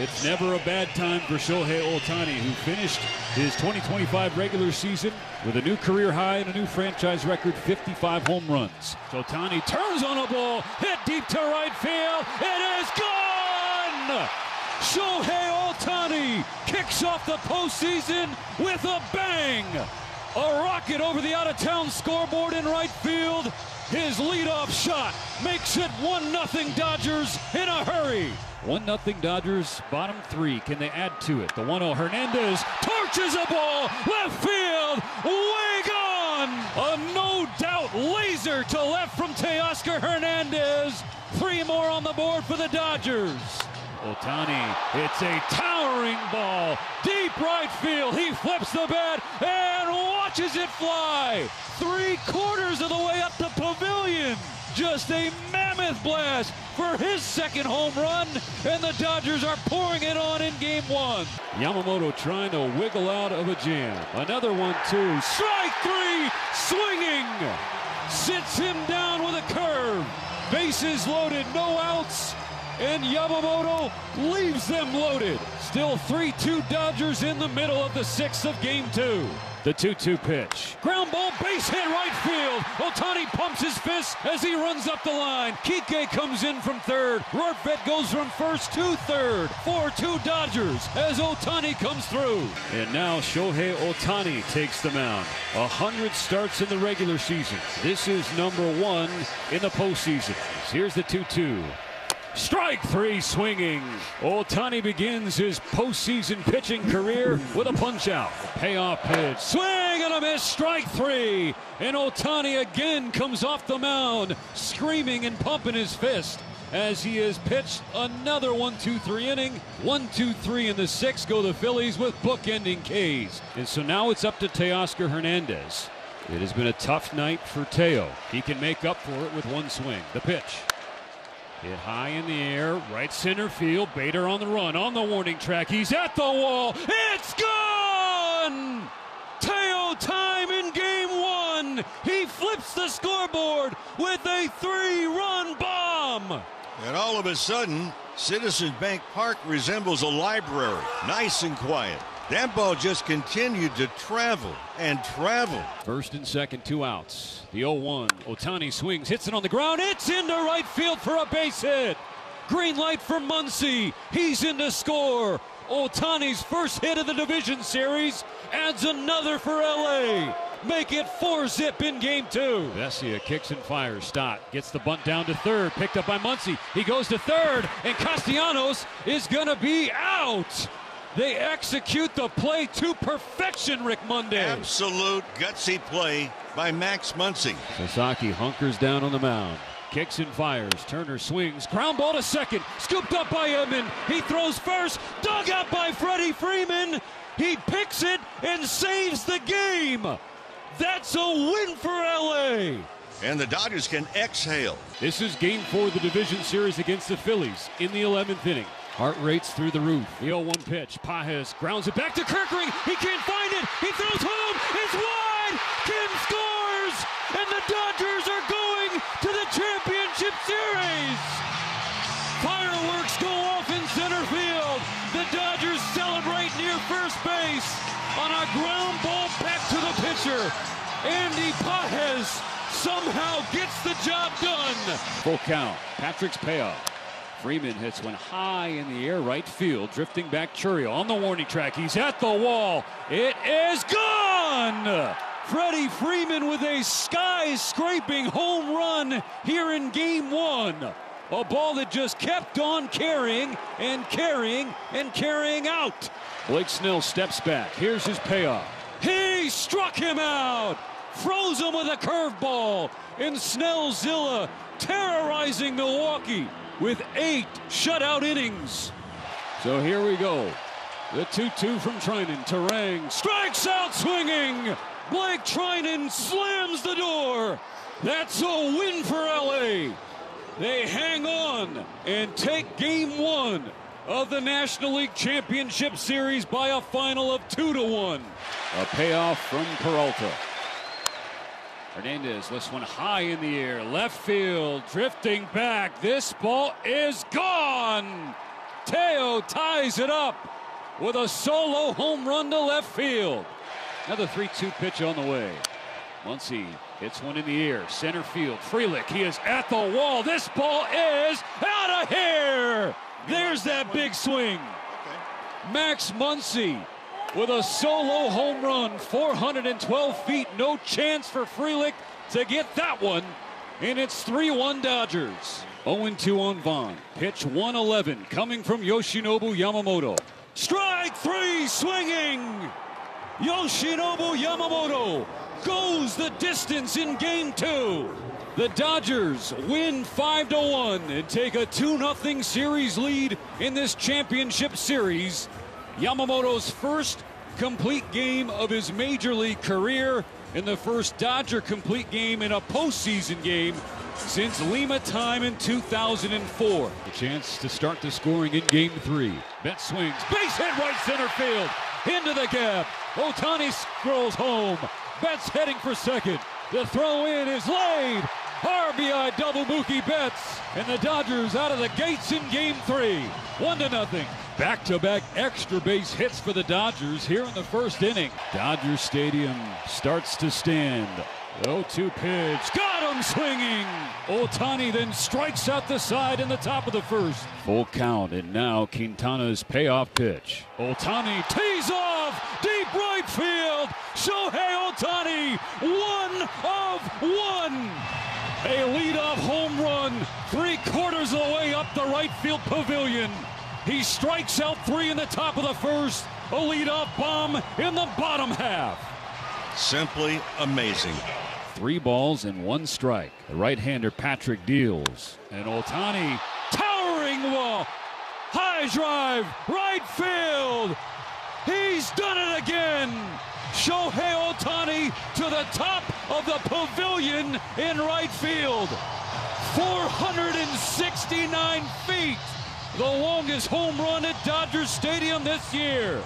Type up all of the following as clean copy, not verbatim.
It's never a bad time for Shohei Ohtani, who finished his 2025 regular season with a new career high and a new franchise record, 55 home runs. Ohtani turns on a ball, hit deep to right field. It is gone! Shohei Ohtani kicks off the postseason with a bang! A rocket over the out-of-town scoreboard in right field. His leadoff shot makes it 1-0 Dodgers in a hurry. 1-0 Dodgers, bottom three. Can they add to it? The 1-0 Hernandez torches a ball, left field, way gone! A no-doubt laser to left from Teoscar Hernandez. 3 more on the board for the Dodgers. Ohtani hits a towering ball, deep right field. He flips the bat and watches it fly 3/4 of the way up the pavilion. Just a mammoth blast for his second home run, and the Dodgers are pouring it on in game 1. Yamamoto trying to wiggle out of a jam. Another 1-2, strike 3, swinging. Sits him down with a curve. Bases loaded, no outs. And Yamamoto leaves them loaded. Still 3-2 Dodgers in the middle of the 6th of game 2. The 2-2 pitch. Ground ball, base hit right field. Ohtani pumps his fist as he runs up the line. Kike comes in from third. Rortvedt goes from first to third. 4-2 Dodgers as Ohtani comes through. And now Shohei Ohtani takes the mound. 100 starts in the regular season. This is number 1 in the postseason. Here's the 2-2. Strike 3, swinging. Ohtani begins his postseason pitching career with a punch-out. Payoff pitch, swing and a miss, strike 3. And Ohtani again comes off the mound, screaming and pumping his fist as he has pitched another 1-2-3 inning. 1-2-3 in the 6th go the Phillies with book-ending Ks. And so now it's up to Teoscar Hernandez. It has been a tough night for Teo. He can make up for it with one swing. The pitch. Hit high in the air, right center field. Bader on the run, on the warning track. He's at the wall. It's gone! Teo time in game 1. He flips the scoreboard with a 3-run bomb. And all of a sudden, Citizens Bank Park resembles a library. Nice and quiet. That ball just continued to travel and travel. First and second, 2 outs. The 0-1. Ohtani swings, hits it on the ground. It's into right field for a base hit. Green light for Muncy. He's in to score. Ohtani's first hit of the division series adds another for LA. Make it 4-zip in game 2. Vesia kicks and fires. Stott gets the bunt down to third. Picked up by Muncy. He goes to third, and Castellanos is going to be out. They execute the play to perfection, Rick Monday. Absolute gutsy play by Max Muncy. Sasaki hunkers down on the mound. Kicks and fires. Turner swings. Ground ball to second. Scooped up by Edman. He throws first. Dug out by Freddie Freeman. He picks it and saves the game. That's a win for LA. And the Dodgers can exhale. This is game 4 of the division series against the Phillies in the 11th inning. Heart rates through the roof. The 0-1 pitch. Pages grounds it back to Kerkering. He can't find it. He throws home. It's wide. Kim scores. And the Dodgers are going to the championship series. Fireworks go off in center field. The Dodgers celebrate near first base on a ground ball back to the pitcher. Andy Pages somehow gets the job done. Full count. Patrick's payoff. Freeman hits one high in the air, right field, drifting back Churiel on the warning track. He's at the wall. It is gone! Freddie Freeman with a sky-scraping home run here in game 1. A ball that just kept on carrying and carrying and carrying out. Blake Snell steps back. Here's his payoff. He struck him out! Froze him with a curveball. And Snellzilla terrorizing Milwaukee with 8 shutout innings. So here we go. The 2-2 from Treinen. Turang strikes out swinging. Blake Treinen slams the door. That's a win for LA. They hang on and take game 1 of the National League Championship Series by a final of 2-1. A payoff from Peralta. Hernandez lifts one high in the air, left field, drifting back. This ball is gone. Teo ties it up with a solo home run to left field. Another 3-2 pitch on the way. Muncy hits one in the air, center field. Frelick, he is at the wall. This ball is out of here. There's that big swing. Max Muncy with a solo home run, 412 feet. No chance for Frelick to get that one. And it's 3-1 Dodgers. 0-2 on Vaughn. Pitch 111 coming from Yoshinobu Yamamoto. Strike three swinging. Yoshinobu Yamamoto goes the distance in game 2. The Dodgers win 5-1 and take a 2-0 series lead in this championship series. Yamamoto's first complete game of his major league career and the first Dodger complete game in a postseason game since Lima time in 2004. A chance to start the scoring in game 3. Betts swings, base hit right center field, into the gap. Ohtani scrolls home. Betts heading for second. The throw in is laid. RBI double Mookie Betts. And the Dodgers out of the gates in game 3. 1-0. Back-to-back extra base hits for the Dodgers here in the first inning. Dodger Stadium starts to stand. 0-2 pitch. Got him swinging. Ohtani then strikes out the side in the top of the first. Full count, and now Quintana's payoff pitch. Ohtani tees off. Deep right field. Shohei Ohtani, 1 of 1. A leadoff home run, 3/4 of the way up the right field pavilion. He strikes out 3 in the top of the first. A leadoff bomb in the bottom half. Simply amazing. 3 balls and 1 strike. The right-hander Patrick deals. And Ohtani towering wall. High drive, right field. He's done it again. Shohei Ohtani to the top of the pavilion in right field. 469 feet. The longest home run at Dodger Stadium this year.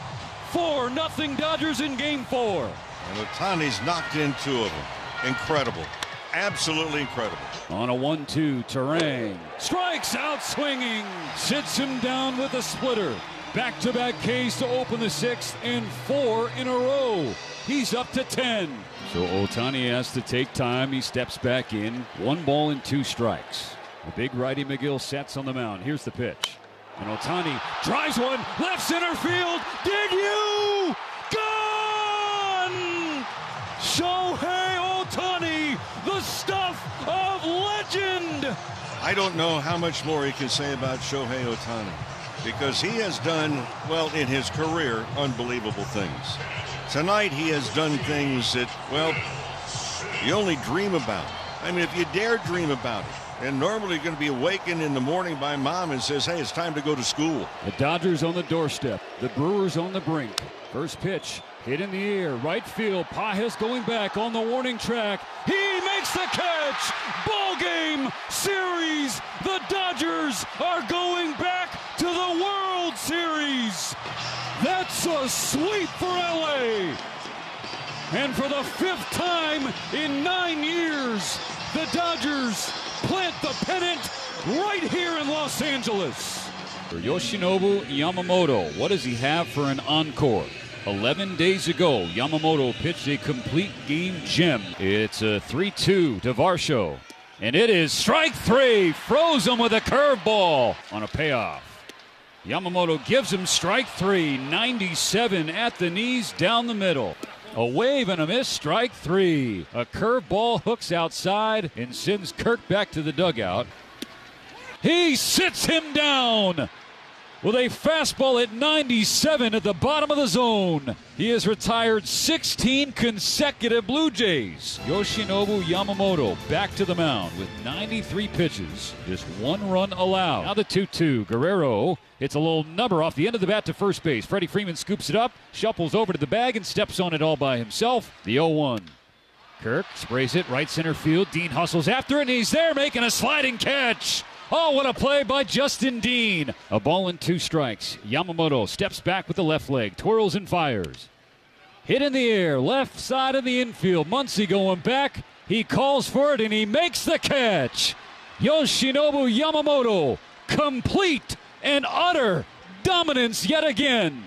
4-0 Dodgers in game 4. And Ohtani's knocked in 2 of them. Incredible. Absolutely incredible. On a 1-2, Turang strikes out swinging. Sits him down with a splitter. Back-to-back Ks to open the 6th and 4 in a row. He's up to 10. So Ohtani has to take time. He steps back in. 1 ball and 2 strikes. The big righty McGill sets on the mound. Here's the pitch. And Ohtani drives one left center field. Did you? Gone! Shohei Ohtani, the stuff of legend. I don't know how much more he can say about Shohei Ohtani, because he has done, well, in his career, unbelievable things. Tonight he has done things that, well, you only dream about. I mean, if you dare dream about it. And normally you're going to be awakened in the morning by mom and says, hey, it's time to go to school. The Dodgers on the doorstep. The Brewers on the brink. First pitch, hit in the air. Right field. Pages going back on the warning track. He makes the catch. Ball game. Series. The Dodgers are going back to the World Series. That's a sweep for LA. And for the 5th time in 9 years, the Dodgers plant the pennant right here in Los Angeles. For Yoshinobu Yamamoto, what does he have for an encore? 11 days ago, Yamamoto pitched a complete game gem. It's a 3-2 to Varsho. And it is strike 3. Froze him with a curveball on a payoff. Yamamoto gives him strike 3. 97 at the knees, down the middle. A wave and a miss, strike 3. A curveball hooks outside and sends Kirk back to the dugout. He sits him down with a fastball at 97 at the bottom of the zone. He has retired 16 consecutive Blue Jays. Yoshinobu Yamamoto back to the mound with 93 pitches. Just 1 run allowed. Now the 2-2. Guerrero hits a little number off the end of the bat to first base. Freddie Freeman scoops it up, shuffles over to the bag, and steps on it all by himself. The 0-1. Kirk sprays it right center field. Dean hustles after it, and he's there making a sliding catch. Oh, what a play by Justin Dean. A ball and 2 strikes. Yamamoto steps back with the left leg, twirls and fires. Hit in the air, left side of the infield. Muncy going back. He calls for it, and he makes the catch. Yoshinobu Yamamoto, complete and utter dominance yet again.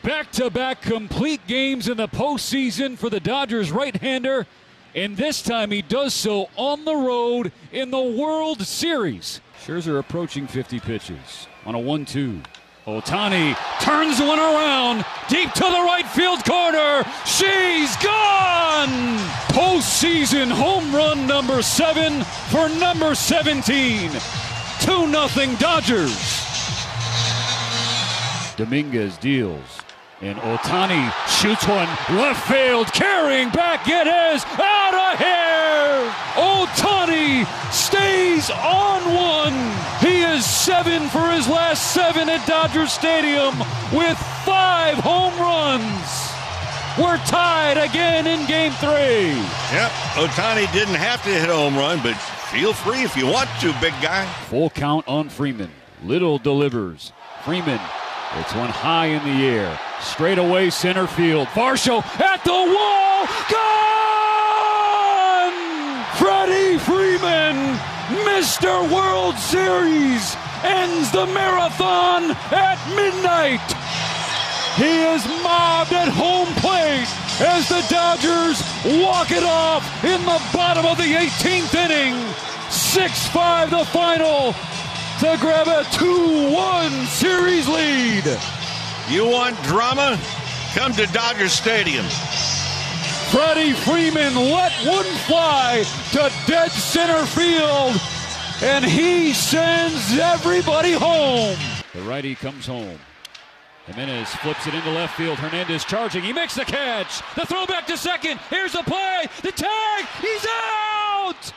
Back-to-back complete games in the postseason for the Dodgers right-hander, and this time he does so on the road in the World Series. Scherzer approaching 50 pitches on a 1-2. Ohtani turns one around, deep to the right field corner. She's gone! Postseason home run number 7 for number 17. 2-0 Dodgers. Dominguez deals, and Ohtani shoots one left field, carrying back. It is out of here! Ohtani stays on one. He is 7 for his last 7 at Dodger Stadium with 5 home runs. We're tied again in Game 3. Yep, Ohtani didn't have to hit a home run, but feel free if you want to, big guy. Full count on Freeman. Little delivers. Freeman, it's one high in the air. Straight away center field. Varsho at the wall. Gone! Freddie Freeman, Mr. World Series, ends the marathon at midnight. He is mobbed at home plate as the Dodgers walk it off in the bottom of the 18th inning. 6-5 the final to grab a 2-1 series lead. You want drama? Come to Dodger Stadium. Freddie Freeman let one fly to dead center field, and he sends everybody home. The righty comes home. Jimenez flips it into left field. Hernandez charging. He makes the catch. The throw back to second. Here's the play. The tag. He's out.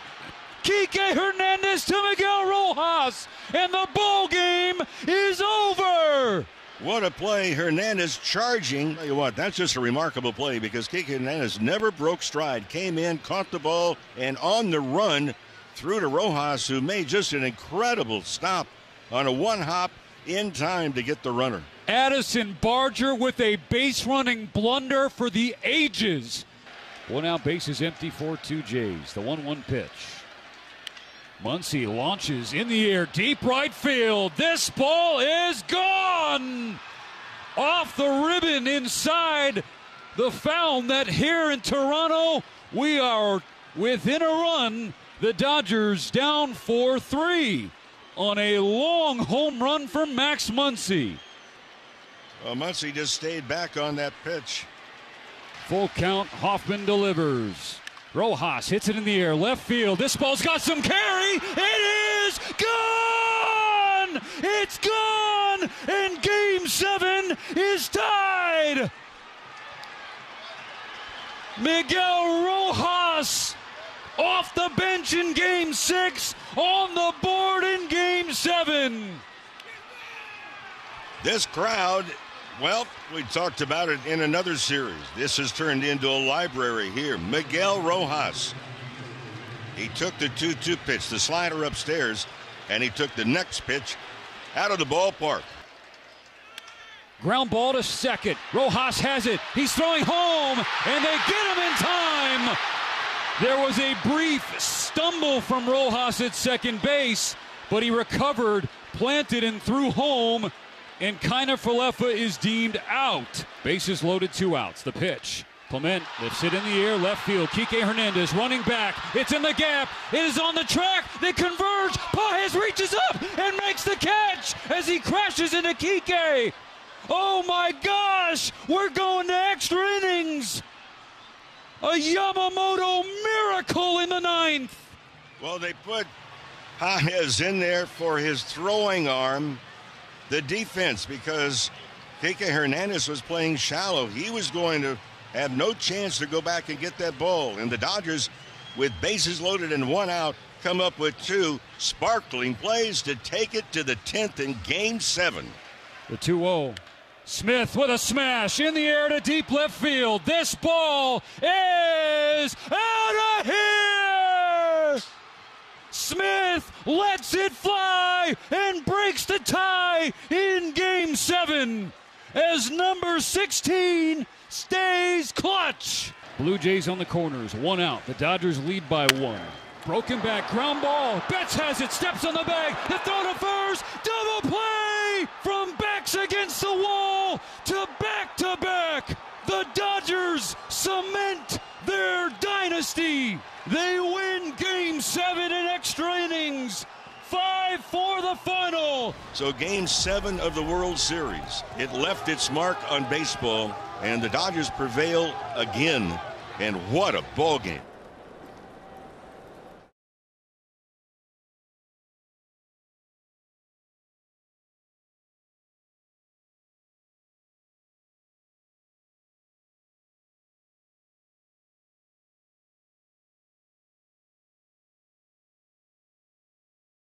Kike Hernandez to Miguel Rojas. And the ball game is over. What a play. Hernandez charging. Tell you what, that's just a remarkable play because Kike Hernandez never broke stride. Came in, caught the ball, and on the run through to Rojas, who made just an incredible stop on a one-hop in time to get the runner. Addison Barger with a base-running blunder for the ages. One out, bases empty, 4-2 Jays. The 1-1 pitch. Muncy launches in the air, deep right field. This ball is gone! Off the ribbon inside the foul net here in Toronto. We are within a run. The Dodgers down 4-3 on a long home run from Max Muncy. Well, Muncy just stayed back on that pitch. Full count, Hoffman delivers. Rojas hits it in the air, left field. This ball's got some carry. It is gone! It's gone! And Game 7 is tied! Miguel Rojas off the bench in Game 6, on the board in Game 7. This crowd, well, we talked about it in another series. This has turned into a library here. Miguel Rojas. He took the 2-2 pitch, the slider upstairs, and he took the next pitch out of the ballpark. Ground ball to second. Rojas has it. He's throwing home, and they get him in time. There was a brief stumble from Rojas at second base, but he recovered, planted, and threw home. And Kiner Falefa is deemed out. Bases loaded, 2 outs. The pitch. Clement lifts it in the air, left field. Kike Hernandez running back. It's in the gap. It is on the track. They converge. Pages reaches up and makes the catch as he crashes into Kike. Oh my gosh! We're going to extra innings. A Yamamoto miracle in the 9th. Well, they put Pages in there for his throwing arm. The defense, because Kike Hernandez was playing shallow. He was going to have no chance to go back and get that ball. And the Dodgers, with bases loaded and 1 out, come up with 2 sparkling plays to take it to the 10th in Game 7. The 2-0. Smith with a smash in the air to deep left field. This ball is out of here! Smith lets it fly and breaks the tie in Game 7 as number 16 stays clutch. Blue Jays on the corners, 1 out. The Dodgers lead by 1. Broken back, ground ball. Betts has it, steps on the bag. The throw to first, double against the wall to back-to-back. The Dodgers cement their dynasty. They win Game 7 in extra innings. 5-4 the final. So Game 7 of the World Series, it left its mark on baseball, and the Dodgers prevail again. And what a ball game.